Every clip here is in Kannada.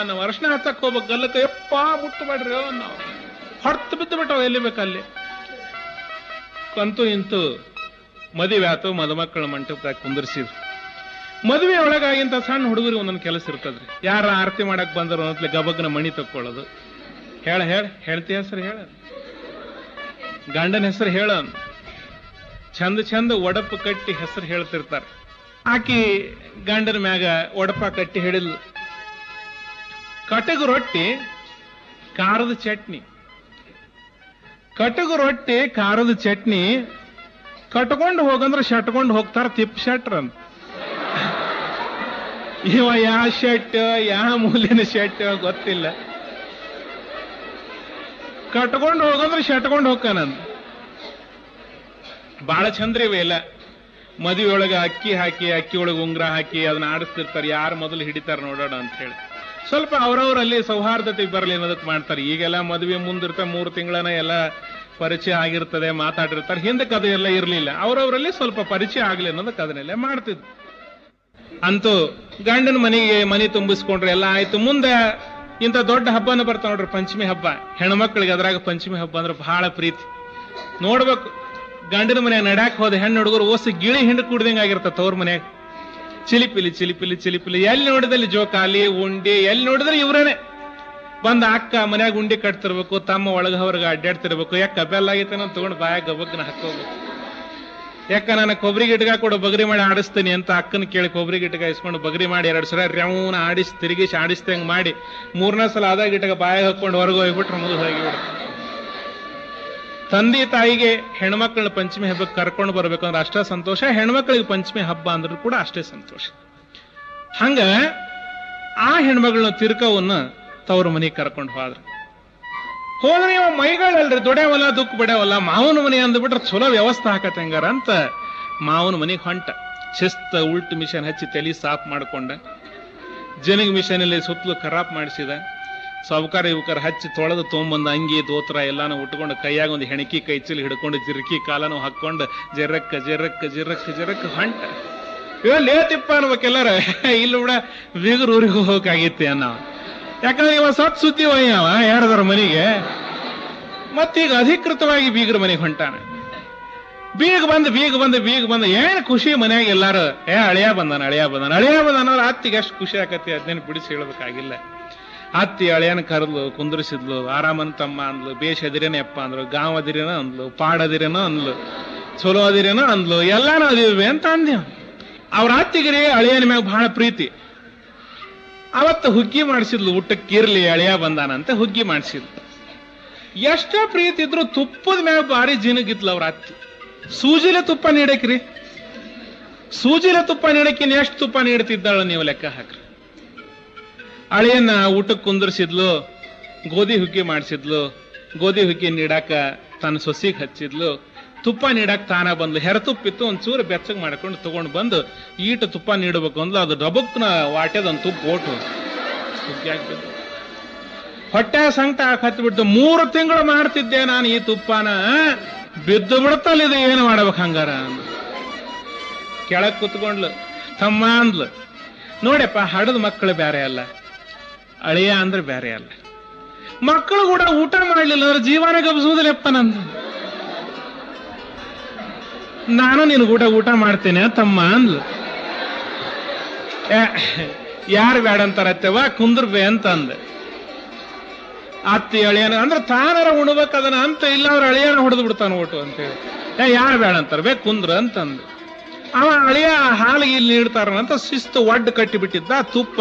ನಾವು ಅರ್ಶನ ಹಚ್ಚಕ್ ಹೋಗ್ಬೇಕು ಗಲ್ಲಕ್ಕೆ ಯಪ್ಪ ಮುಟ್ಟಬೇಡ್ರಿ ನಾವು ಹೊಡ್ತು ಬಿದ್ದು ಬಿಟ್ಟವ ಎಲ್ಲಿ ಬೇಕಲ್ಲಿ. ಕಂತು ಇಂತು ಮದುವೆ ಆತು, ಮದುಮಕ್ಕಳ ಮಂಟಪದಾಗ ಕುಂದರ್ಸಿದ್ರು. ಮದುವೆ ಒಳಗಾಗಿಂತ ಸಣ್ಣ ಹುಡುಗರಿಗೆ ಒಂದೊಂದು ಕೆಲಸ ಇರ್ತದ್ರಿ. ಯಾರ ಆರತಿ ಮಾಡಕ್ ಬಂದರು ಅನ್ನತ್ಲೆ ಗಬಗ್ನ ಮಣಿ ತಕ್ಕೊಳ್ಳೋದು. ಹೇಳ್ತಿ ಹೆಸರು ಹೇಳ, ಗಂಡನ ಹೆಸರು ಹೇಳ, ಚಂದ ಒಡಪ ಕಟ್ಟಿ ಹೆಸರು ಹೇಳ್ತಿರ್ತಾರೆ. ಆಕಿ ಗಂಡನ ಮ್ಯಾಗ ಒಡಪ ಕಟ್ಟಿ ಹಿಡಿದ್ಲು. ಕಟಗು ರೊಟ್ಟಿ ಖಾರದ ಚಟ್ನಿ, ಕಟಗು ರೊಟ್ಟಿ ಖಾರದ ಚಟ್ನಿ ಕಟ್ಕೊಂಡು ಹೋಗಂದ್ರೆ ಶಟ್ಕೊಂಡು ಹೋಗ್ತಾರ ತಿಪ್ ಶಟ್ರ ಅಂತ. ಇವ ಯಾವ ಶೆಟ್ ಯಾವ ಮೂಲಿನ ಶೆಟ್ ಗೊತ್ತಿಲ್ಲ. ಕಟ್ಕೊಂಡು ಹೋಗಂದ್ರೆ ಶಟ್ಕೊಂಡು ಹೋಗ್ತಾನಂತ. ಬಹಳ ಚಂದ್ರ ಇವೆ ಎಲ್ಲ. ಮದುವೆ ಒಳಗೆ ಅಕ್ಕಿ ಹಾಕಿ, ಅಕ್ಕಿ ಒಳಗೆ ಉಂಗ್ರ ಹಾಕಿ ಅದನ್ನ ಆಡಿಸ್ತಿರ್ತಾರೆ. ಯಾರು ಮೊದಲು ಹಿಡಿತಾರ ನೋಡೋಣ ಅಂತ ಹೇಳಿ ಸ್ವಲ್ಪ ಅವ್ರವ್ರಲ್ಲಿ ಸೌಹಾರ್ದತೆ ಬರಲಿ ಅನ್ನೋದಕ್ಕೆ ಮಾಡ್ತಾರೆ. ಈಗೆಲ್ಲ ಮದುವೆ ಮುಂದಿರ್ತ 3 ತಿಂಗಳನ ಎಲ್ಲ ಪರಿಚಯ ಆಗಿರ್ತದೆ, ಮಾತಾಡಿರ್ತಾರೆ. ಹಿಂದಕ್ಕೆ ಅದು ಎಲ್ಲ ಇರಲಿಲ್ಲ. ಅವರವರಲ್ಲಿ ಸ್ವಲ್ಪ ಪರಿಚಯ ಆಗ್ಲಿ ಅನ್ನೋದಕ್ಕೆ ಅದನ್ನೆಲ್ಲ ಮಾಡ್ತಿದ್ರು. ಅಂತೂ ಗಂಡನ ಮನೆ ತುಂಬಿಸ್ಕೊಂಡ್ರೆ ಎಲ್ಲ ಆಯ್ತು. ಮುಂದೆ ಇಂಥ ದೊಡ್ಡ ಹಬ್ಬನ ಬರ್ತಾವ ನೋಡ್ರಿ, ಪಂಚಮಿ ಹಬ್ಬ. ಹೆಣ್ಮಕ್ಳಿಗೆ ಅದ್ರಾಗ ಪಂಚಮಿ ಹಬ್ಬ ಅಂದ್ರೆ ಬಹಳ ಪ್ರೀತಿ. ನೋಡ್ಬೇಕು, ಗಂಡನ ಮನೆಯಾಗ ನಡ್ಯಾಕ್ ಹೋದ ಹೆಣ್ಣು ಹುಡುಗರು ಓಸಿ ಗಿಳಿ ಹಿಂಡು ಕುಡ್ದಂಗ ಆಗಿರ್ತಾವ ತವ್ರ ಮನ್ಯಾಗ. ಚಿಲಿಪಿಲಿ ಚಿಲಿಪಿಲಿ ಚಿಲಿಪಿಲಿ, ಎಲ್ಲಿ ನೋಡಿದಲ್ಲಿ ಜೋಕಾಲಿ ಉಂಡಿ, ಎಲ್ಲಿ ನೋಡಿದ್ರೆ ಇವ್ರೇನೆ. ಬಂದ ಅಕ್ಕ ಮನ್ಯಾಗ ಉಂಡಿ ಕಟ್ತಿರ್ಬೇಕು, ತಮ್ಮ ಒಳಗ ಹೊರಗ ಅಡ್ಡಾಡ್ತಿರ್ಬೇಕು. ಯಾಕ ಬೆಲ್ಲ ಆಗೈತೆ ನಾನು ತಗೊಂಡು ಬಾಯಾಗ ಗಬಗ್ನ ಹಾಕೋಬೇಕು. ಯಾಕ ನಾನು ಕೊಬ್ಬರಿ ಗಿಟ್ಗ ಕೊಡು ಬಗರಿ ಮಾಡಿ ಆಡಿಸ್ತೀನಿ ಅಂತ ಅಕ್ಕನ ಕೇಳಿ ಕೊಬ್ಬರಿ ಗಿಟ್ಗ ಇಸ್ಕೊಂಡು ಬಗರಿ ಮಾಡಿ 2 ಸಲ ರೆವನ ತಿರುಗಿಸಿ ಆಡಿಸ್ತಂಗ್ ಮಾಡಿ 3ನೇ ಸಲ ಆದ ಗಿಟ್ಗ ಬಾಯಾಗ ಹಾಕೊಂಡು ಹೊರಗೆ ಹೋಗ್ಬಿಟ್ರೆ ಮುಗಿದು ಹೋಗಿಬಿಡು. ತಂದೆ ತಾಯಿಗೆ ಹೆಣ್ಮಕ್ಳನ್ನ ಪಂಚಮಿ ಹಬ್ಬಕ್ಕೆ ಕರ್ಕೊಂಡು ಬರ್ಬೇಕಂದ್ರೆ ಅಷ್ಟೇ ಸಂತೋಷ, ಹೆಣ್ಮಕ್ಳಿಗೆ ಪಂಚಮಿ ಹಬ್ಬ ಅಂದ್ರೂ ಕೂಡ ಅಷ್ಟೇ ಸಂತೋಷ. ಹಂಗ ಆ ಹೆಣ್ಮಗಳನ್ನ ತಿರ್ಕವನ್ನ ತವ್ರ ಮನೆಗೆ ಕರ್ಕೊಂಡು ಹೋದ್ರೆ ಇವ ಮೈಗಳಲ್ರಿ ದೊಡ್ಡವಲ್ಲ ದುಃಖ ಬಿಡವಲ್ಲ, ಮಾವನ ಮನೆ ಅಂದ್ಬಿಟ್ರೆ ಚಲೋ ವ್ಯವಸ್ಥೆ ಹಾಕತ್ತಂಗಾರ ಅಂತ ಮಾವನ ಮನೆಗೆ ಹೊಂಟ. ಶಿಸ್ತ ಉಲ್ಟ್ ಮಿಷನ್ ಹಚ್ಚಿ ತಲೆ ಸಾಫ್ ಮಾಡ್ಕೊಂಡ, ಜನಿಗ್ ಮಿಷನ್ ಅಲ್ಲಿ ಸುತ್ತಲೂ ಖರಾಬ್ ಮಾಡಿಸಿದ. ಸಾವುಕಾರ ಇವಕಾರ ಹಚ್ಚಿ ತೊಳೆದು ತೊಗೊಂಬಂದ ಅಂಗಿ ದೋತ್ರ ಎಲ್ಲಾನು ಉಟ್ಕೊಂಡು ಕೈಯಾಗ ಒಂದು ಹೆಣಕಿ ಕೈಚಲಿ ಹಿಡ್ಕೊಂಡು ಜಿರ್ಕಿ ಕಾಲನು ಹಾಕೊಂಡು ಜರಕ್ಕ ಜರಕ್ಕ ಜರಕ್ಕ ಜರಕ್ಕ ಹೊಂಟ. ಲೇತಿಪ್ಪ ಅನ್ಬೇಕೆಲ್ಲಾರ ಇಲ್ಲಿ ಕೂಡ ಬೀಗರು ಊರಿಗೆ ಹೋಗಕ್ಕಾಗಿತ್ತೆ ಅನ್ನ. ಯಾಕಂದ್ರೆ ಇವ ಸತ್ ಸುದ್ದಿ ಅವ ಯಾರದಾರ ಮನೆಗೆ. ಮತ್ತೀಗ ಅಧಿಕೃತವಾಗಿ ಬೀಗರ ಮನೆಗೆ ಹೊಂಟಾನ. ಬೀಗ ಬಂದ ಏನ್ ಖುಷಿ ಮನ್ಯಾಗ ಎಲ್ಲಾರು. ಅಳಿಯ ಬಂದಾನ ಅಂದ್ರೆ ಅತ್ತಿಗೆ ಎಷ್ಟು ಖುಷಿ ಆಕತಿ ಅದನ್ನೇನು ಬಿಡಿಸಿ ಹೇಳ್ಬೇಕಾಗಿಲ್ಲ. ಅತ್ತಿ ಅಳಿಯನ ಕರೆದ್ಲು, ಕುಂದ್ರಿಸಿದ್ಲು, ಆರಾಮನ್ ತಮ್ಮ ಅಂದ್ಲು, ಬೇಷ್ ಅದಿರೇನ ಅಪ್ಪ ಅಂದ್ಲು, ಗಾಂವ್ ಅದಿರೇನ ಅಂದ್ಲು, ಪಾಡದಿರೇನ ಅಂದ್ಲು, ಚಲೋ ಅದಿರೇನ ಅಂದ್ಲು, ಎಲ್ಲಾನು ಅದಿವೆ ಅಂತ ಅಂದ್ಯ. ಅವ್ರ ಅತ್ತಿಗಿರಿ ಅಳಿಯನ ಮ್ಯಾಗ ಬಹಳ ಪ್ರೀತಿ. ಅವತ್ತು ಹುಗ್ಗಿ ಮಾಡಿಸಿದ್ಲು, ಊಟಕ್ಕಿರ್ಲಿ ಅಳಿಯ ಬಂದಾನಂತ ಹುಗ್ಗಿ ಮಾಡಿಸಿದ್ಲು. ಎಷ್ಟೋ ಪ್ರೀತಿ ಇದ್ರು ತುಪ್ಪದ ಮ್ಯಾಗ ಭಾರಿ ಜಿನಗಿದ್ಲು ಅವ್ರ ಅತ್ತಿ. ಸೂಜಿಲೆ ತುಪ್ಪ ನೀಡಕ್ರಿ, ಸೂಜಿಲೆ ತುಪ್ಪ ನೀಡಕ್ಕಿನ್ ಎಷ್ಟು ತುಪ್ಪ ನೀಡ್ತಿದ್ದಾಳ ನೀವು ಲೆಕ್ಕ ಹಾಕ್ರಿ. ಅಳಿಯನ್ನ ಊಟಕ್ಕೆ ಕುಂದರ್ಸಿದ್ಲು, ಗೋಧಿ ಹುಗ್ಗಿ ಮಾಡಿಸಿದ್ಲು. ಗೋಧಿ ಹುಗ್ಗಿ ನೀಡಾಕ ತನ್ನ ಸೊಸಿಗೆ ಹಚ್ಚಿದ್ಲು, ತುಪ್ಪ ನೀಡಾಕ ತಾನ ಬಂದ್ಲು. ಹೆರತುಪ್ಪಿತ್ತು, ಒಂಚೂರು ಬೆಚ್ಚಗ್ ಮಾಡ್ಕೊಂಡು ತಗೊಂಡು ಬಂದು ಈಟ ತುಪ್ಪ ನೀಡಬೇಕು ಅಂದ್ಲು. ಅದು ಡಬಕ್ನ ವಾಟ್ಯದೊಂದು ತುಪ್ಪ ಓಟು ಹುಗ್ಗಿ ಹಾಕ್ಬಿಟ್ಟು ಹೊಟ್ಟೆ ಸಂಕಟ ಹತ್ಬಿಟ್ಟು 3 ತಿಂಗಳು ಮಾಡ್ತಿದ್ದೆ ನಾನು ಈ ತುಪ್ಪನ, ಬಿದ್ದು ಬಿಡುತ್ತಲ್ಲಿದೆ, ಏನು ಮಾಡ್ಬೇಕು ಹಂಗಾರ. ಕೆಳಗ್ ಕುತ್ಕೊಂಡ್ಲು, ತಮ್ಮ ಅಂದ್ಲು, ನೋಡ್ಯಪ್ಪ ಹಡದ ಮಕ್ಕಳು ಬೇರೆ ಅಲ್ಲ, ಅಳಿಯ ಅಂದ್ರೆ ಬೇರೆ ಅಲ್ಲ. ಮಕ್ಕಳು ಕೂಡ ಊಟ ಮಾಡ್ಲಿಲ್ಲ ಅಂದ್ರೆ ಜೀವನ ಗಬ್ಸುವುದಿಲ್ಲಪ್ಪ ನಂದು. ನಾನು ನಿನ್ ಊಟ ಮಾಡ್ತೇನೆ ತಮ್ಮ ಅಂದ್ಲು. ಯಾರು ಬೇಡ ಅಂತಾರತ್ತೇವ ಕುಂದ್ರಬೇ ಅಂತ ಅಂದೆ. ಅತ್ತಿ ಅಳಿಯನ ಅಂದ್ರೆ ತಾನಾರ ಉಣ್ಬೇಕದನ ಅಂತ, ಇಲ್ಲ ಅವ್ರ ಅಳಿಯನ ಹೊಡೆದು ಬಿಡ್ತಾನ ಓಟು ಅಂತೇಳಿ. ಯಾರು ಬೇಡ ಅಂತಾರ, ಬೇಕು ಕುಂದ್ರ ಅಂತಂದು. ಅವ ಅಳಿಯ ಹಾಲಿಗೆ ಇಲ್ಲಿ ನೀಡ್ತಾರಂತ ಶಿಸ್ತು ಒಡ್ಡು ಕಟ್ಟಿ ಬಿಟ್ಟಿದ್ದ. ತುಪ್ಪ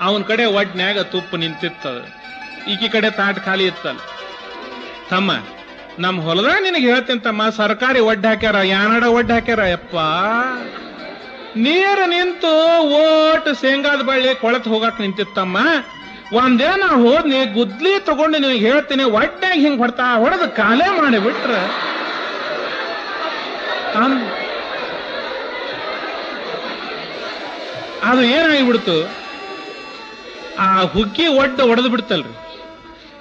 ಅವನ ಕಡೆ ಒಡ್ನ್ಯಾಗ ತುಪ್ಪ ನಿಂತಿತ್ತದ, ಈಕಿ ಕಡೆ ತಾಟ್ ಖಾಲಿ ಇತ್ತಲ್ಲ. ತಮ್ಮ ನಮ್ ಹೊಲದಾಗ ನಿನಗೆ ಹೇಳ್ತೇನೆ ತಮ್ಮ, ಸರ್ಕಾರಿ ಒಡ್ಡು ಹಾಕ್ಯಾರ, ಯಾನಡ ಒಡ್ಡು ಹಾಕ್ಯಾರ. ಯಪ್ಪ ನೀರು ನಿಂತು ಓಟ್ ಶೇಂಗಾದ ಬಳ್ಳಿ ಕೊಳತ್ ಹೋಗಾಕ್ ನಿಂತಿತ್ತಮ್ಮ. ಒಂದೇ ನಾ ಹೋದ್ನಿ ಗುದ್ಲಿ ತಗೊಂಡು ನಿನಗೆ ಹೇಳ್ತೀನಿ, ಒಡ್ಡಾಗ ಹಿಂಗ್ ಹೊಡೆದ ಕಾಲೇ ಮಾಡಿಬಿಟ್ರ ಅದು ಏನಾಗಿಬಿಡ್ತು, ಆ ಹುಗ್ಗಿ ಒಡ್ಡು ಒಡೆದು ಬಿಡ್ತಲ್ರಿ,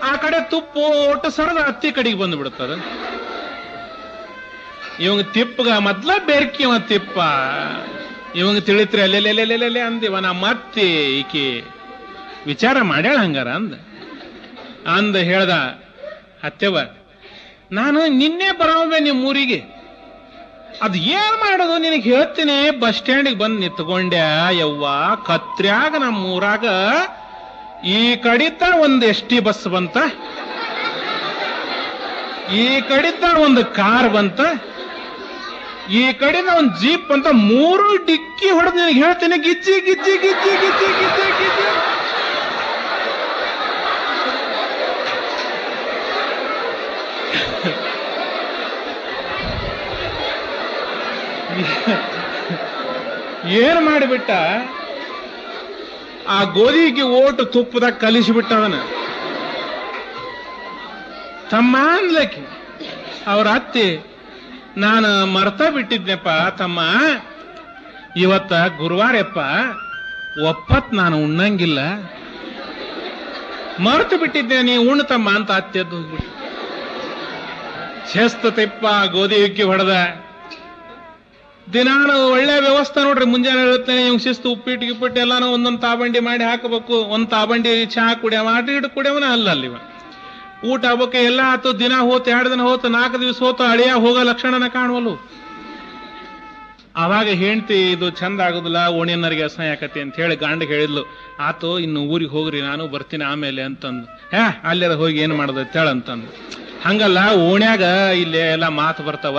ಆ ಕಡೆ ತುಪ್ಪ ಒಟ್ಟು ಸರದ ಅತ್ತಿ ಕಡೆಗೆ ಬಂದು ಬಿಡುತ್ತದ. ಇವಂಗ ತಿಪ್ಪಗ ಮೊದ್ಲ ಬೆರ್ಕಿ ಅವ ತಿಪ್ಪ. ಇವಂಗ ತಿಳಿತ್ರಿ ಅಲ್ಲೆಲ್ಲೆಲ್ಲೆಲ್ಲೆ ಅಂದಿವ ನಮ್ಮ ಅತ್ತಿ ಈಕಿ ವಿಚಾರ ಮಾಡ್ಯಾಳ ಹಂಗಾರ ಅಂದ ಹೇಳ್ದ ಅತ್ತೆವ, ನಾನು ನಿನ್ನೆ ಬರೋವೆ ನಿಮ್ಮೂರಿಗೆ, ಅದು ಏನ್ ಮಾಡೋದು ನಿನಗೆ ಹೇಳ್ತೀನಿ. ಬಸ್ ಸ್ಟ್ಯಾಂಡಿಗೆ ಬಂದು ನಿಂತ್ಕೊಂಡ್ಯಾ ಯವ್ವ, ಕತ್ರ್ಯಾಗ ನಮ್ಮೂರಾಗ ಈ ಕಡಿತ ಒಂದು ಎಸ್.ಟಿ ಬಸ್ ಬಂತ, ಈ ಕಡಿತ ಒಂದು ಕಾರ್ ಬಂತ, ಈ ಕಡೆಯಿಂದ ಒಂದು ಜೀಪ್ ಅಂತ 3 ಡಿಕ್ಕಿ ಹೊಡೆದು ನಿನಗೆ ಹೇಳ್ತೀನಿ. ಗಿಜ್ಜಿ ಗಿಜ್ಜಿ ಗಿಜ್ಜಿ ಗಿಜ್ಜಿ ಗಿಜ್ಜಿ ಗಿಜ್ಜಿ ಏನ್ ಮಾಡಿಬಿಟ್ಟ, ಆ ಗೋಧಿಗೆ ಓಟು ತುಪ್ಪದಾಗ ಕಲಿಸಿಬಿಟ್ಟ ಅವನ. ತಮ್ಮ ಅಂದ್ಲಕ್ಕೆ ಅವ್ರ ಅತ್ತಿ, ನಾನು ಮರ್ತ ಬಿಟ್ಟಿದ್ನೆಪ್ಪ ತಮ್ಮ, ಇವತ್ತ ಗುರುವಾರಪ್ಪ, ಒಪ್ಪತ್ ನಾನು ಉಣ್ಣಂಗಿಲ್ಲ, ಮರ್ತು ಬಿಟ್ಟಿದ್ದೆ, ನೀ ಉಣ್ಣತಮ್ಮ ಅಂತ ಅತ್ತೆದ್ದು ಹೋಗ್ಬಿಟ್ಟು ಶಸ್ತತೆಪ್ಪ ಗೋಧಿ ಇಕ್ಕಿ ಹೊಡೆದ. ದಿನಾನು ಒಳ್ಳೆ ವ್ಯವಸ್ಥೆ ನೋಡ್ರಿ, ಮುಂಜಾನೆ ಹೇಳ್ತೇನೆ ಇವ್ ಶಿಸ್ತು ಉಪ್ಪಿಟ್ಟು ಗಿಪ್ಪಿಟ್ಟು ಎಲ್ಲಾನು ಒಂದೊಂದು ತಾಬಂಡಿ ಮಾಡಿ ಹಾಕಬೇಕು. ಒಂದ್ ತಾಬಂಡಿ ಚಹಾ ಕುಡಿಯವ, ಆಟ ಇಟ್ಟು ಕುಡಿಯವನ ಅಲ್ಲಿವ, ಊಟ ಆಗ್ಬೇಕು ಎಲ್ಲ ಆತು. ದಿನ ಹೋತು, 2 ದಿನ ಹೋತು, 4 ದಿವಸ ಹೋತು, ಅಳಿಯ ಹೋಗೋ ಲಕ್ಷಣನ ಕಾಣುವಲು. ಅವಾಗ ಹೆಂಡ್ತಿ ಇದು ಚಂದ ಆಗುದಿಲ್ಲ, ಓಣಿಯನ್ನರಿಗೆ ಅಸಹ್ಯ ಆಕತಿ ಅಂತ ಹೇಳಿ ಗಂಡಿಗೆ ಹೇಳಿದ್ಲು. ಆತು, ಇನ್ನು ಊರಿಗೆ ಹೋಗ್ರಿ, ನಾನು ಬರ್ತೀನಿ ಆಮೇಲೆ ಅಂತಂದು. ಅಲ್ಲೆಲ್ಲ ಹೋಗಿ ಏನ್ ಮಾಡೋದು ಅಂತಂದು. ಹಂಗಲ್ಲ, ಓಣ್ಯಾಗ ಇಲ್ಲೇ ಎಲ್ಲ ಮಾತು ಬರ್ತಾವ,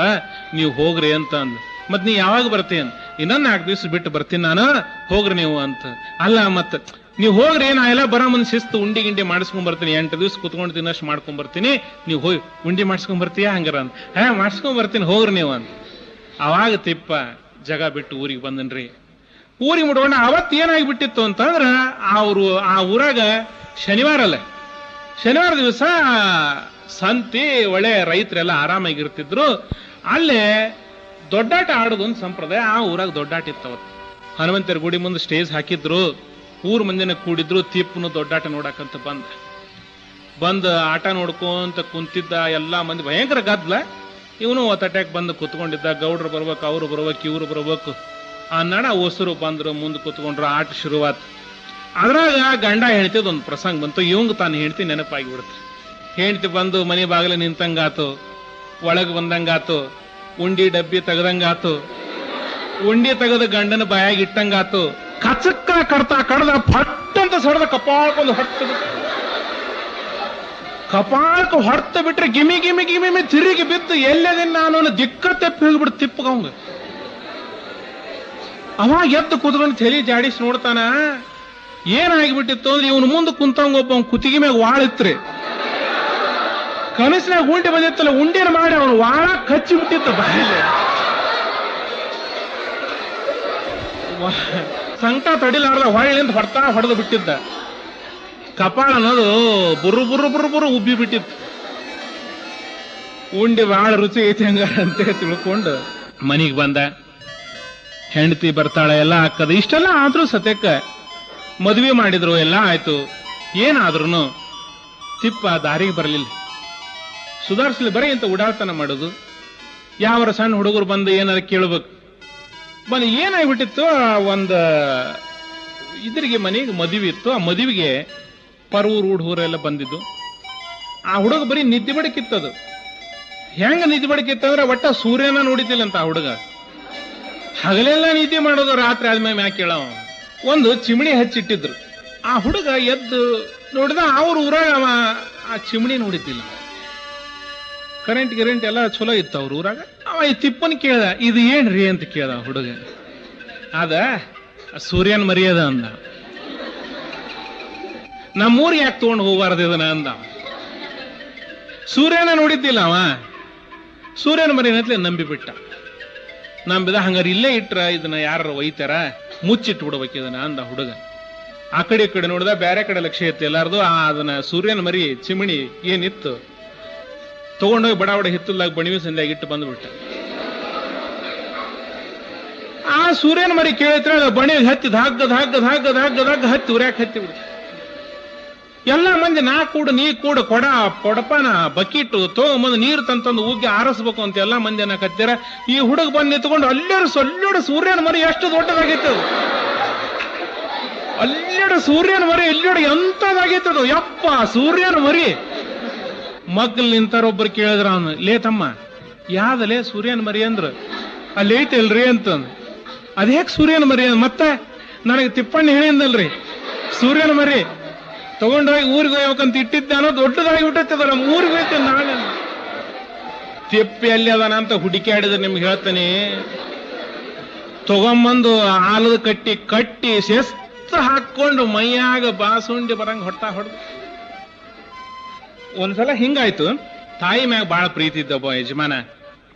ನೀವು ಹೋಗ್ರಿ ಅಂತಂದು. ಮತ್ ನೀ ಯಾವಾಗ ಬರ್ತೀನಿ? ಇನ್ನೊಂದು 4 ದಿವಸ ಬಿಟ್ಟು ಬರ್ತೀನಿ ನಾನು, ಹೋಗ್ರಿ ನೀವು ಅಂತ. ಅಲ್ಲ ಮತ್ ನೀವು ಹೋಗ್ರಿ, ನಾ ಎಲ್ಲ ಬರೋ ಮುಂದೆ ಶಿಸ್ತು ಉಂಡಿ ಗಿಂಡಿ ಮಾಡಿಸ್ಕೊಂಡ್ ಬರ್ತೀನಿ, 8 ದಿವಸ ಕುತ್ಕೊಂಡು ತಿನ್ನಷ್ಟು ಮಾಡ್ಕೊಂಡ್ ಬರ್ತೀನಿ, ನೀವು ಹೋಗಿ ಉಂಡಿ ಮಾಡಿಸ್ಕೊಂಡ್ ಬರ್ತೀಯ ಹಂಗಾರ ಅಂತ. ಮಾಡಿಸ್ಕೊಂಡ್ ಬರ್ತೀನಿ ಹೋಗ್ರಿ ನೀವು ಅಂತ. ಅವಾಗ ತಿಪ್ಪ ಜಗ ಬಿಟ್ಟು ಊರಿಗೆ ಬಂದನ್ರಿ. ಊರಿಗೆ ಮುಟ್ಕೊಂಡ ಅವತ್ತು ಏನಾಗಿಬಿಟ್ಟಿತ್ತು ಅಂತಂದ್ರ, ಆ ಊರಾಗ ಶನಿವಾರ ದಿವಸ ಸಂತಿ, ಒಳ್ಳೆ ರೈತರೆಲ್ಲ ಆರಾಮಾಗಿರ್ತಿದ್ರು. ಅಲ್ಲೇ ದೊಡ್ಡಾಟ ಆಡೋದೊಂದು ಸಂಪ್ರದಾಯ. ಆ ಊರಾಗ ದೊಡ್ಡಾಟ ಇತ್ತವತ್ತು. ಹನುಮಂತರ ಗುಡಿ ಮುಂದೆ ಸ್ಟೇಜ್ ಹಾಕಿದ್ರು, ಊರ್ ಮಂದಿನ ಕೂಡಿದ್ರು. ತಿಪ್ಪನು ದೊಡ್ಡಾಟ ನೋಡಕಂತ ಬಂದ ಆಟ ನೋಡ್ಕೊಂತ ಕುಂತಿದ್ದ. ಎಲ್ಲಾ ಮಂದಿ ಭಯಂಕರ ಗದ್ಲ. ಇವನು ಒತ್ತಟ್ಯಾಕ್ ಬಂದು ಕುತ್ಕೊಂಡಿದ್ದ. ಗೌಡ್ರು ಬರ್ಬೇಕು, ಅವ್ರು ಬರ್ಬೇಕು, ಇವ್ರು ಬರ್ಬೇಕು ಅನ್ನಡ ಹೊಸರು ಬಂದ್ರು, ಮುಂದೆ ಕುತ್ಕೊಂಡ್ರು. ಆಟ ಶುರುವಾತ್. ಅದ್ರಾಗ ಗಂಡ ಹೆಂಡ್ತಿದೊಂದು ಪ್ರಸಂಗ ಬಂತು. ಇವಂಗ ತಾನು ಹೆಂಡ್ತಿ ನೆನಪಾಗಿ ಬಿಡುತ್ತೆ. ಹೆಂಡ್ತಿ ಬಂದು ಮನೆ ಬಾಗಿಲ ನಿಂತಂಗಾತು, ಒಳಗ್ ಬಂದಂಗಾತು, ಉಂಡಿ ಡಬ್ಬಿ ತೆಗದಂಗಾತು, ಉಂಡಿ ತೆಗೆದ ಗಂಡನ ಬಾಯಾಗಿ ಇಟ್ಟಂಗಾತು. ಕಚಕ್ಕ ಕಡ್ದ ಫಟ್ ಅಂತ ಸಡದ ಕಪಾಳ್ಕೊಂಡು ಕಪಾಳಕ್ಕೆ ಹೊಡ್ತ ಬಿಟ್ರೆ ಗಿಮಿ ಗಿಮಿ ಗಿಮಿ ತಿರುಗಿ ಬಿದ್ದು ಎಲ್ಲದಿನ ನಾನು ದಿಕ್ಕ ತೆಪ್ಪಿ ಹೋಗ್ಬಿಟ್ಟು ತಿಪ್ಪಗವಂಗ. ಅವಾಗ ಎದ್ದು ಕುತ್ಕೊಂಡು ತಲೆ ಜಾಡಿಸಿ ನೋಡ್ತಾನ. ಏನಾಗಿಬಿಟ್ಟಿತ್ತು ಅಂದ್ರೆ, ಇವನು ಮುಂದೆ ಕುಂತಂಗ ಒಬ್ಬ ಕುತ್ತಿಗೆ ಮ್ಯಾಗ ವಾಳಿತ್ರಿ. ಕನಸಿನಾಗ ಉಂಡಿ ಬಂದಿತ್ತಲ್ಲ, ಉಂಡಿನ ಮಾಡಿ ಅವನು ವಾಳ ಕಚ್ಚಿ ಬಿಟ್ಟಿತ್ತು ಬಾಯಲ್ಲಿ. ಸಂಕಟ ತಡಿಲಾರ್ದ ಹೊಳ್ಳಿಂದ ಹೊಡೆದು ಬಿಟ್ಟಿದ್ದ. ಕಪಾಳ ಅನ್ನೋದು ಬುರು ಬುರು ಬುರು ಬುರು ಉಬ್ಬಿ ಬಿಟ್ಟಿತ್ತು. ಉಂಡಿ ಬಹಳ ರುಚಿ ಐತಿ ಹಂಗಾರ ಅಂತ ತಿಳ್ಕೊಂಡು ಮನಿಗೆ ಬಂದ. ಹೆಂಡತಿ ಬರ್ತಾಳೆ, ಎಲ್ಲ ಹಾಕದ. ಇಷ್ಟೆಲ್ಲ ಆದ್ರೂ ಸತ್ಯಕ್ಕ ಮದುವೆ ಮಾಡಿದ್ರು, ಎಲ್ಲ ಆಯ್ತು. ಏನಾದ್ರೂ ತಿಪ್ಪ ದಾರಿಗೆ ಬರಲಿಲ್ಲ, ಸುಧಾರಿಸಲಿ. ಬರೀ ಅಂತ ಉಡಾಳ್ತನ ಮಾಡೋದು. ಯಾವರ ಸಣ್ಣ ಹುಡುಗರು ಬಂದು ಏನಾರ ಕೇಳ್ಬೇಕು. ಬಂದು ಏನಾಗ್ಬಿಟ್ಟಿತ್ತು, ಒಂದು ಇದ್ರಿಗೆ ಮನೆಗೆ ಮದುವೆ ಇತ್ತು. ಆ ಮದುವೆಗೆ ಪರೂರು ಹುಡುಗರೆಲ್ಲ ಬಂದಿದ್ದು. ಆ ಹುಡುಗ ಬರೀ ನಿದ್ದೆ ಬಡಕಿತ್ತದು. ಹೆಂಗ ನಿದ್ದೆ ಬಡಕಿತ್ತಂದ್ರೆ, ಒಟ್ಟ ಸೂರ್ಯನ ನೋಡಿದ್ದಿಲ್ಲ ಅಂತ ಆ ಹುಡುಗ. ಹಗಲೆಲ್ಲ ನಿದ್ದೆ ಮಾಡೋದು, ರಾತ್ರಿ ಆದ್ಮೇಲೆ ಮ್ಯಾಕೆ ಕೇಳವ. ಒಂದು ಚಿಮಣಿ ಹಚ್ಚಿಟ್ಟಿದ್ರು. ಆ ಹುಡುಗ ಎದ್ದು ನೋಡಿದ, ಅವ್ರ ಊರಾಗ ಆ ಚಿಮಣಿ ನೋಡಿದ್ದಿಲ್ಲ. ಕರೆಂಟ್ ಎಲ್ಲ ಚಲೋ ಇತ್ತು ಅವ್ರ ಊರಾಗ. ಅವ ಈ ತಿಪ್ಪನ್ ಕೇಳ್ದ, ಇದು ಏನ್ರಿ ಅಂತ ಕೇಳ್ದ ಹುಡುಗ. ಅದ ಸೂರ್ಯನ್ ಮರ್ಯಾದ ಅಂದ. ನಮ್ಮೂರಿಗೆ ಯಾಕೆ ತಗೊಂಡು ಹೋಗಬಾರ್ದು ಇದನ್ನ ಅಂದ. ಸೂರ್ಯನ ನೋಡಿದ್ದಿಲ್ಲ ಅವ. ಸೂರ್ಯನ ಮರಿಯನತ್ಲೆ ನಂಬಿಬಿಟ್ಟ. ನಂಬಿದ. ಹಂಗಾರ ಇಲ್ಲೇ ಇಟ್ರ ಇದನ್ನ ಯಾರು ಒಯ್ತಾರ, ಮುಚ್ಚಿಟ್ಟು ಬಿಡ್ಬೇಕು ಇದನ್ನ ಅಂದ ಹುಡುಗ. ಆ ಕಡೆ ಈ ಕಡೆ ನೋಡಿದ, ಬೇರೆ ಕಡೆ ಲಕ್ಷ್ಯ ಇತ್ತು ಎಲ್ಲಾರ್ದು. ಅದನ್ನ ಸೂರ್ಯನ ಮರಿ ಚಿಮಣಿ ಏನಿತ್ತು ತಗೊಂಡೋಗಿ ಬಡ ಹಿತ್ತಲ್ದಾಗ ಬಣಿವಿ ಸಂಧ್ಯಾಗ ಇಟ್ಟು ಬಂದ್ಬಿಟ್ಟ. ಆ ಸೂರ್ಯನ ಮರಿ ಕೇಳಿದ್ರೆ ಬಣಿಗೆ ಹತ್ತಿ ಧಾಗ್ ಹತ್ತಿ ಉರ್ಯಾಕ ಹತ್ತಿ ಬಿಡ್ತ. ಎಲ್ಲ ಮಂದಿ ನಾ ಕೂಡು ನೀ ಕೂಡು ಕೊಡಪನ ಬಕೀಟು ತಗೊಂಬಂದು ನೀರು ತಂತಂದು ಉಗ್ಗಿ ಆರಿಸ್ಬೇಕು ಅಂತ ಎಲ್ಲ ಮಂದಿ ಅನ್ನಕತ್ತೀರ. ಈ ಹುಡುಗ ಬಂದು ನಿಂತ್ಕೊಂಡು ಅಲ್ಲೇಡು ಸೂರ್ಯನ ಮರಿ ಎಷ್ಟು ದೊಡ್ಡದಾಗಿತ್ತು. ಅಲ್ಲೆಡ ಸೂರ್ಯನ ಮರಿ, ಎಲ್ಲೆಡ ಎಂತದಾಗೈತದು, ಯಪ್ಪ ಸೂರ್ಯನ ಮರಿ. ಮಗ್ಲ್ ನಿಂತಾರೊಬ್ಬರು ಕೇಳಿದ್ರ ಅವನು, ಲೇ ತಮ್ಮ ಯಾವ್ದಲೇ ಸೂರ್ಯನ ಮರಿ ಅಂದ್ರ, ಅಲ್ಲಿ ಐತಲ್ರಿ ಅಂತಂದ್. ಅದ್ಯಾಕೆ ಸೂರ್ಯನ ಮರಿ? ಮತ್ತೆ ನನಗೆ ತಿಪ್ಪಣ್ಣಿ ಹೇಳಿಂದಲ್ರಿ ಸೂರ್ಯನ ಮರಿ ತಗೊಂಡೋಗಿ ಊರಿಗೆ ಹೋಗ್ಬೇಕಂತ ಇಟ್ಟಿದ್ದೆ ಅನ್ನೋ ದೊಡ್ಡದಾಗಿ ಬಿಟ್ಟೈತದಲ್ಲ, ಊರಿಗೆ ಹೋಯ್ತೇನೆ ನಾಳೆ. ತಿಪ್ಪಿ ಅಲ್ಲಿ ಅದಾನ ಅಂತ ಹುಡುಕಾಡಿದ್ರೆ ನಿಮ್ಗೆ ಹೇಳ್ತಾನೆ, ತಗೊಂಬಂದು ಆಲದ ಕಟ್ಟಿ ಶಿಸ್ತು ಹಾಕೊಂಡು ಮೈಯಾಗ ಬಾಸುಂಡಿ ಬರಂಗ ಹೊಡೆದು. ಒಂದ್ಸಲ ಹಿಂಗಾಯ್ತು, ತಾಯಿ ಮ್ಯಾಗ ಬಾಳ ಪ್ರೀತಿ ಇದ್ದಬ್ಬ ಯಜಮಾನ.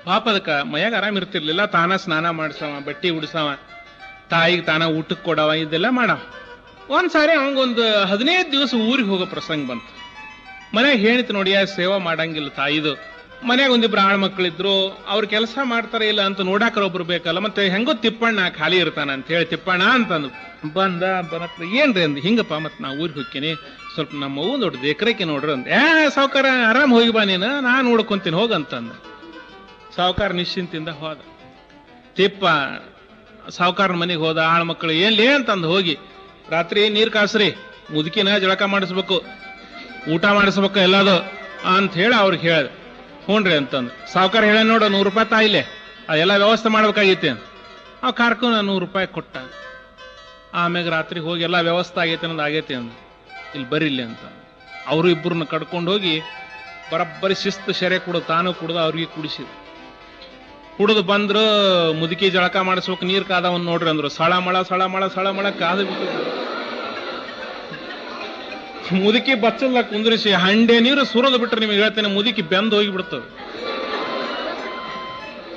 ಪಾಪ ಅದಕ್ಕ ಮೈಯಾಗ ಆರಾಮ್ ಇರ್ತಿರ್ಲಿಲ್ಲ, ತಾನ ಸ್ನಾನ ಮಾಡ್ಸವ, ಬಟ್ಟಿ ಉಡ್ಸವ, ತಾಯಿಗೆ ತಾನ ಊಟಕ್ಕೆ ಕೊಡವ, ಇದೆಲ್ಲ ಮಾಡವ. ಒಂದ್ಸಾರಿ ಅವಂಗೊಂದು 15 ದಿವಸ ಊರಿಗೆ ಹೋಗೋ ಪ್ರಸಂಗ ಬಂತು. ಮನ್ಯಾಗ ಹೇಳಿತು ನೋಡಿ, ಸೇವಾ ಮಾಡಂಗಿಲ್ಲ ತಾಯಿದು. ಮನ್ಯಾಗ ಒಂದಿಬ್ರು ಆಳ್ ಮಕ್ಳಿದ್ರು, ಅವ್ರು ಕೆಲಸ ಮಾಡ್ತಾರೆ ಇಲ್ಲ ಅಂತ ನೋಡಾಕರ ಒಬ್ರು ಬೇಕಲ್ಲ. ಮತ್ತೆ ಹೆಂಗೋ ತಿಪ್ಪಣ್ಣ ಖಾಲಿ ಇರ್ತಾನ ಅಂತ ಹೇಳಿ ತಿಪ್ಪಣ್ಣ ಅಂತಂದು ಬರತ್ರ ಏನ್ರಿ ಅಂದ್. ಹಿಂಗಪ್ಪ ಮತ್ ನಾ ಊರಿಗೆ ಹೋಗ್ತೀನಿ, ಸ್ವಲ್ಪ ನಮ್ಮ ಅವ್ವ ದೊಡ್ಡದು ಎಕರೆಕೆ ನೋಡ್ರಿ ಅಂದ. ಸಾವುಕಾರ ಆರಾಮ್ ಹೋಗಿ ಬಾ ನೀನು, ನಾ ನೋಡ್ಕೊಂತೀನಿ ಹೋಗಂತಂದ. ಸಾವುಕಾರ ನಿಶ್ಚಿಂತಿಂದ ಹೋದ. ತಿಪ್ಪ ಸಾವುಕಾರನ ಮನೆಗೆ ಹೋದ. ಆಳ್ ಮಕ್ಕಳು ಏನ್ಲೇ ಅಂತಂದು ಹೋಗಿ, ರಾತ್ರಿ ನೀರ್ ಕಾಸ್ರಿ, ಮುದುಕಿನ ಜಳಕ ಮಾಡಿಸ್ಬೇಕು, ಊಟ ಮಾಡಿಸ್ಬೇಕು ಎಲ್ಲದು ಅಂತ ಹೇಳಿ ಅವ್ರಿಗೆ ಹೇಳ್ದ. ಹ್ಞೂನ್ರಿ ಅಂತಂದು. ಸಾವುಕಾರ ಹೇಳ ನೋಡ, 100 ರೂಪಾಯಿ ತಾಯಿಲೆ ಅದೆಲ್ಲ ವ್ಯವಸ್ಥೆ ಮಾಡ್ಬೇಕಾಗೈತೆ ಅಂತ. ಆ ಕಾರ್ಕುನ 100 ರೂಪಾಯಿ ಕೊಟ್ಟ. ಆಮ್ಯಾಗ ರಾತ್ರಿ ಹೋಗಿ ಎಲ್ಲ ವ್ಯವಸ್ಥೆ ಆಗೈತೆ ಅನ್ನೋದು ಆಗೈತೆ ಅಂದ. ಇಲ್ಲಿ ಬರಿಲ್ಲ ಅಂತ ಅವರು ಇಬ್ಬರನ್ನ ಕಡ್ಕೊಂಡು ಹೋಗಿ ಬರಬ್ಬರಿ ಶಿಸ್ತು ಶೆರೆ ಕುಡ್ದು, ತಾನು ಕುಡ್ದು ಅವ್ರಿಗೆ ಕುಡಿಸಿದ. ಕುಡಿದು ಬಂದ್ರು, ಮುದುಕಿ ಜಳಕ ಮಾಡಿಸ್ಬೇಕು, ನೀರ್ ಕಾದವನ್ ನೋಡ್ರಿ ಅಂದ್ರು. ಸಳಮಳ ಕಾದು ಬಿಟ್ಟು ಮುದುಕಿ ಬಚ್ಚಲ್ಲ ಕುಂದ್ರಿಸಿ ಹಂಡೆ ನೀರು ಸುರದು ಬಿಟ್ರೆ ನಿಮಗೆ ಹೇಳ್ತೇನೆ, ಮುದುಕಿ ಬೆಂದು ಹೋಗಿ ಬಿಡ್ತದೆ.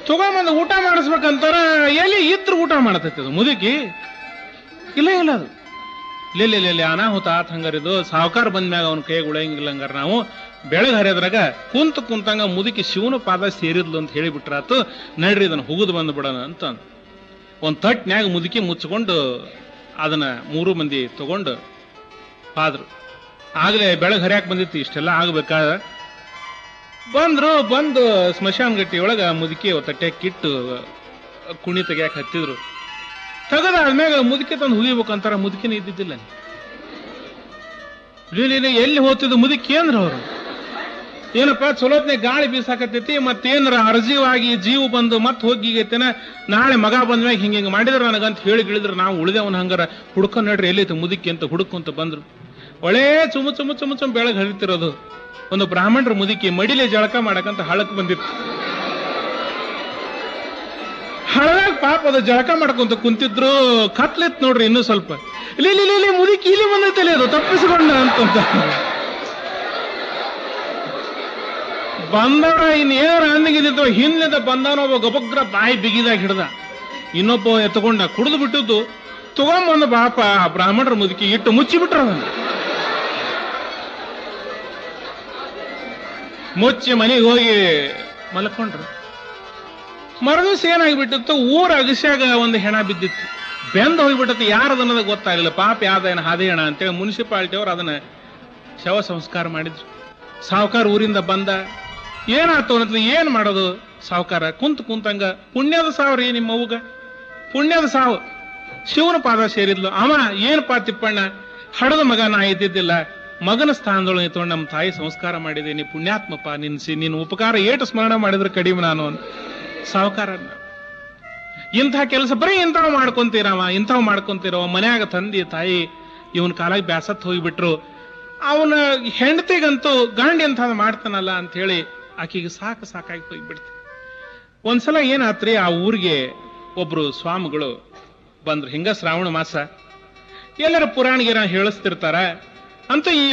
ತಗೊಂಬಂದು ಊಟ ಮಾಡಿಸ್ಬೇಕಂತಾರ, ಎಲ್ಲಿ ಇದ್ರ ಊಟ ಮಾಡತೈತಿ ಅದು ಮುದುಕಿ. ಇಲ್ಲ ಅದು ಲೆಲ್ಲೆ ಅನಾಹುತ ಆತ್. ಹಂಗಾರಿದು ಸಾವುಕಾರ ಬಂದ್ಮ್ಯಾಗ ಅವ್ನ ಕೈಗೆ ಉಳಂಗಿಲ್ಲ. ಹಂಗಾರ ನಾವು ಬೆಳಗ್ ಹರಿಯದ್ರಾಗ ಕುಂತಂಗ ಮುದುಕಿ ಶಿವನ ಪಾದ ಸೇರಿದ್ಲು ಅಂತ ಹೇಳಿಬಿಟ್ರಾತು. ನಡ್ರಿ ಇದನ್ನ ಹುಗಿದು ಬಂದು ಬಿಡೋಣ ಅಂತ ಒಂದ್ ತಟ್ನ್ಯಾಗ ಮುದುಕಿ ಮುಚ್ಕೊಂಡು ಅದನ್ನ 3 ಮಂದಿ ತಗೊಂಡು ಪಾದ್ರು. ಆಗ್ಲೇ ಬೆಳಗ್ ಹರಿಯಾಕ್ ಬಂದಿತ್ತು, ಇಷ್ಟೆಲ್ಲ ಆಗ್ಬೇಕಾದ ಬಂದು ಸ್ಮಶಾನ ಗಟ್ಟಿ ಒಳಗ ಮುದುಕಿ ತಟ್ಟೆಕ್ಕಿಟ್ಟು ಕುಣಿ ತೆಗ್ಯಾಕ ಹತ್ತಿದ್ರು. ತೆಗದಾದ್ಮ್ಯಾಗ ಮುದುಕಿ ತಂದು ಹುಗಿಬೇಕಂತಾರ, ಮುದುಕಿನ ಇದ್ದಿದ್ದಿಲ್ಲ. ಎಲ್ಲಿ ಹೋಗ್ತಿದ್ದು ಮುದುಕಿ ಅಂದ್ರ ಅವ್ರು, ಏನಪ್ಪ ಚಲೋತ್ನೆ ಗಾಳಿ ಬೀಸಾಕತ್ತೈತಿ, ಮತ್ತೇನ್ರ ಅರ್ಜೀವಾಗಿ ಜೀವ ಬಂದು ಮತ್ ಹೋಗಿಗೈತೇನ, ನಾಳೆ ಮಗ ಬಂದ್ಮ್ಯಾಗ ಹಿಂಗ ಮಾಡಿದ್ರ ನನಗಂತ ಹೇಳಿ ಗಿಳಿದ್ರು. ನಾವು ಉಳಿದೇವನ್ ಹಂಗಾರ ಹುಡ್ಕೊಂಡ್ ನೋಡ್ರಿ ಎಲ್ಲೈತೆ ಮುದುಕಿ ಅಂತ ಹುಡುಕಂತ ಬಂದ್ರು. ಒಳ್ಳೆ ಚುಮು ಬೆಳಗ್ ಹರಿತಿರೋದು. ಒಂದು ಬ್ರಾಹ್ಮಣರ ಮುದುಕಿ ಮಡಿಲೆ ಜಳಕ ಮಾಡಕಂತ ಹಳಕ್ ಬಂದಿತ್ತು. ಹಳದಾಗ ಪಾಪ ಅದು ಜಳಕ ಮಾಡ್ಕೊಂತ ಕುಂತಿದ್ರು. ಕತ್ಲೆತ್ ನೋಡ್ರಿ ಇನ್ನೂ ಸ್ವಲ್ಪ, ಇಲ್ಲಿ ಮುದುಕಿ ಇಲ್ಲಿ ಬಂದೈತಲ್ಲ, ಅದು ತಪ್ಪಿಸಿಕೊಂಡ ಅಂತ ಬಂದವ. ಇನ್ನೇನಾರ ಅನ್ನಗಿದ್ದು ಹಿಂದಿಂದ ಬಂದವನ ಒಬ್ಬ ಗಬಗ್ರ ಬಾಯಿ ಬಿಗಿದಾಗ ಹಿಡ್ದ, ಇನ್ನೊಬ್ಬ ಎತ್ಕೊಂಡ ಕುಡಿದು ಬಿಟ್ಟದ್ದು. ತಗೊಂಬಂದ ಪಾಪ ಬ್ರಾಹ್ಮಣರ ಮುದುಕಿ ಇಟ್ಟು ಮುಚ್ಚಿಬಿಟ್ರ. ಮುಚ್ಚಿ ಮನೆಗೆ ಹೋಗಿ ಮಲ್ಕೊಂಡ್ರು. ಮರದಿವ್ಸ ಏನಾಗಿಬಿಟ್ಟಿತ್ತು, ಊರ ಅಗಸ್ಯಾಗ ಒಂದು ಹೆಣ ಬಿದ್ದಿತ್ತು, ಬೆಂದ್ ಹೋಗಿಬಿಟ್ಟತ್ತು. ಯಾರದನ್ನೋದು ಗೊತ್ತಾಗಲಿಲ್ಲ. ಪಾಪ ಯಾವ್ದೇನ ಹಾದಿ ಹೆಣ ಅಂತೇಳಿ ಮುನ್ಸಿಪಾಲಿಟಿ ಅವ್ರು ಅದನ್ನ ಶವ ಸಂಸ್ಕಾರ ಮಾಡಿದ್ರು. ಸಾವುಕಾರ ಊರಿಂದ ಬಂದ, ಏನಾಯ್ತು ಅನ್ನತ್ಲಿ, ಏನ್ ಮಾಡೋದು ಸಾವುಕಾರ? ಕುಂತಂಗ ಪುಣ್ಯದ ಸಾವ್ರಿ ನಿಮ್ಮ ಅವ್ಗ, ಪುಣ್ಯದ ಸಾವು, ಶಿವನ ಪಾದ ಸೇರಿದ್ಲು. ಅವ ಏನಪ್ಪಾ ತಿಪ್ಪಣ್ಣ, ಹಡದ ಮಗ ನಾ ಇದ್ದಿದ್ದಿಲ್ಲ, ಮಗನ ಸ್ಥಾನದೊಳಗೆ ನಿಂತ್ಕೊಂಡು ನಮ್ಮ ತಾಯಿ ಸಂಸ್ಕಾರ ಮಾಡಿದ್ದೀನಿ, ಪುಣ್ಯಾತ್ಮಪ್ಪ, ನಿನ್ನ ಉಪಕಾರ ಏಟು ಸ್ಮರಣ ಮಾಡಿದ್ರೆ ಕಡಿಮೆ ನಾನು ಅಂತ ಸಾವುಕಾರ. ಇಂಥ ಕೆಲಸ ಬರೀ ಇಂಥವ್ ಮಾಡ್ಕೊಂತೀರವ ಮನ್ಯಾಗ ತಂದಿ ತಾಯಿ ಇವನ್ ಕಾಲಾಗ ಬ್ಯಾಸತ್ ಹೋಗಿಬಿಟ್ರು. ಅವನ ಹೆಂಡತಿಗಂತೂ ಗಂಡ ಎಂಥದ್ ಮಾಡ್ತಾನಲ್ಲ ಅಂತ ಹೇಳಿ ಆಕಿಗೆ ಸಾಕಾಗಿ ಹೋಗಿಬಿಡ್ತು. ಒಂದ್ಸಲ ಏನಾತ್ರಿ, ಆ ಊರಿಗೆ ಒಬ್ರು ಸ್ವಾಮಿಗಳು ಬಂದ್ರು. ಹಿಂಗ ಶ್ರಾವಣ ಮಾಸ ಎಲ್ಲರ ಪುರಾಣ ಹೇಳಿಸ್ತಿರ್ತಾರ ಅಂತ ಈ